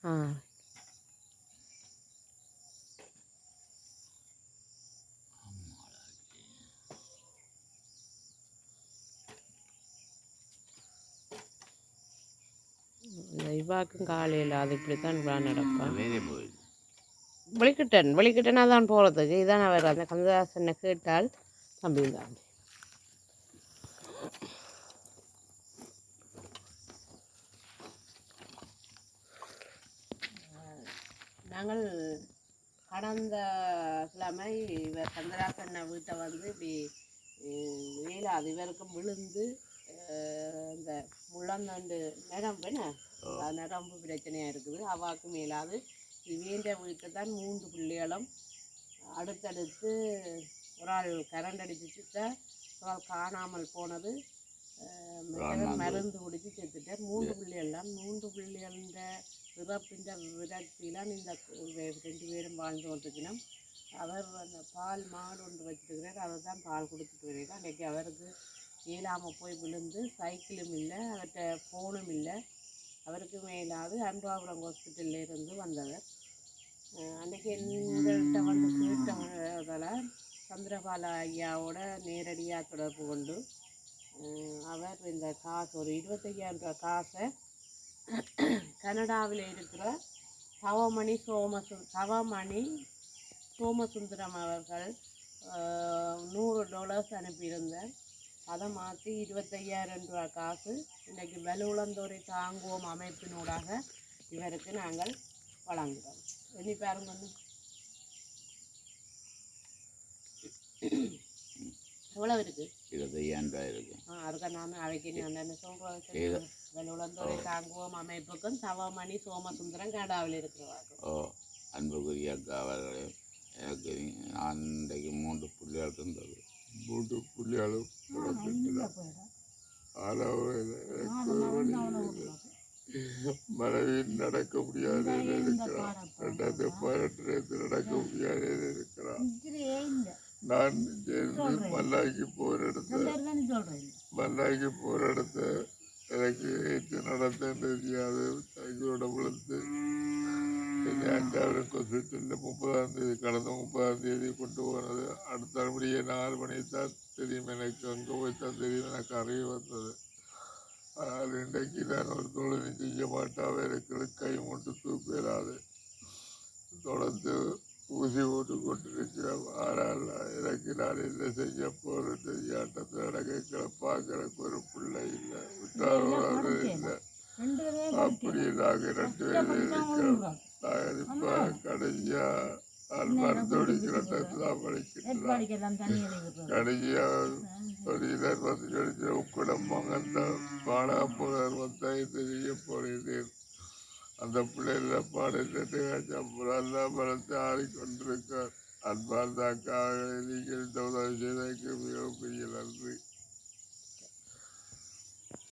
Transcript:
ஆ இந்த இவாக்கும் காலையில் அது இப்படித்தான் பிளான் நடக்கும். வெளிக்கிட்டேன் தான் போகிறதுக்கு இதான் அவர் அந்த கந்ததாசனை கேட்டால் தம்பி தான். நாங்கள் கடந்த கிழமை இவர் கந்தராசன் வீட்டை வந்து இப்படி வேலை அதிபருக்கும் விழுந்து இந்த முள்ளந்தாண்டு நரம்புன்னு நரம்பு பிரச்சனையாக இருக்குது. அவாக்கு மேலாது வேண்ட வீட்டை தான் 3 பிள்ளைகளும் அடுத்தடுத்து ஒரு ஆள் கரண்ட் அடிச்சுட்டு ஒரு ஆள் காணாமல் போனது, மருந்து குடிச்சு செத்துட்டார். 3 பிள்ளைகள்லாம் 3 பிள்ளைகள இறப்பின்ற விரக்தியிலாம் இந்த 2 பேரும் வாழ்ந்து கொண்டிருக்கணும். அவர் அந்த பால் மாடு ஒன்று வச்சுருக்கிறார், அதை தான் பால் கொடுத்துட்டு வருகிறார். அன்றைக்கி அவருக்கு இயலாமல் போய் விழுந்து சைக்கிளும் இல்லை, அவர்கிட்ட ஃபோனும் இல்லை. அவருக்கு மேலாவது அன்பாபுரம் ஹாஸ்பிட்டலில் இருந்து வந்தவர். அன்றைக்கி எங்கள்கிட்ட வந்து கேட்டதால் சந்திரபாலா ஐயாவோட நேரடியாக தொடர்பு கொண்டு அவர் இந்த காசு ஒரு 25,000 ரூபா காசை கனடாவில் இருக்கிற தவமணி சோமசுந்தரம் அவர்கள் $100 அனுப்பியிருந்தார். அதை மாற்றி 25,000 ரூபா காசு இன்றைக்கி வலுவுளந்தோரை தாங்குவோம் அமைப்பினூடாக இவருக்கு நாங்கள் வழங்குகிறோம். எண்ணி பாருங்க. எவ்வளவு இருக்கு? 25,000 இருக்கு. அதுக்கு நான் அவைக்கு நான் சொல்கிறேன். வலுவுளந்தோரை தாங்குவோம் அமைப்புக்கும் தவமணி சோமசுந்தரம் கனடாவில் இருக்கிறவார்கள். அன்புக்குரிய அக்கா அவர்களே, எனக்கு நான் இன்றைக்கு 3 பிள்ளைகள் இருந்தது. 3 பிள்ளைகளும் மனைவி நடக்க முடியாத இருக்கிறான். 2018 நடக்க முடியாத இருக்கிறான். நான் மல்லாக்கி போகிற இடத்த எனக்கு ஏற்று நடத்த தெரியாது. சைக்கிளோட விழுந்து என்னை 5வது கொசுத்தில் 30ஆம் தேதி கடந்த 30ஆம் தேதி கொண்டு போனது. அடுத்தபடியே 4 மணிக்கு தான் தெரியும் எனக்கு, அங்கே போய் தான் தெரியும் எனக்கு அறிவு வந்தது. ஆனால் இன்றைக்கு நான் ஒரு தொழிலை செய்ய மாட்டாவே இருக்கிற கை மட்டும் தூக்கலாது தொடர்ந்து ஊசி போட்டு கொண்டிருக்கிறோம். ஆனால் எனக்கு நான் என்ன செய்ய போகிறேன் தெரியாட்டத்தில் நடக்க பார்க்கறக்கு ஒரு பிள்ளை இல்லை, விட்டாரோட இல்லை. அப்படி நாங்கள் 2 பேரும் இருக்கிறோம். நாங்கள் இப்போ கடைசியாக மருத்துவடிக்கிறதான் படிக்கிறோம். கடைசியாக ஒரு 20 உக்குடம்பாங்க அந்த பாடாப்புறர் தெரிய போகிறேன். அந்த பிள்ளைகள பாடத்தை நல்ல பலத்தை ஆடிக்கொண்டிருக்கார். அன்பார்ந்த அக்காவை நீங்கள் இந்த உதவி செய்ததற்கு மிகவும் பெரிய நன்றி.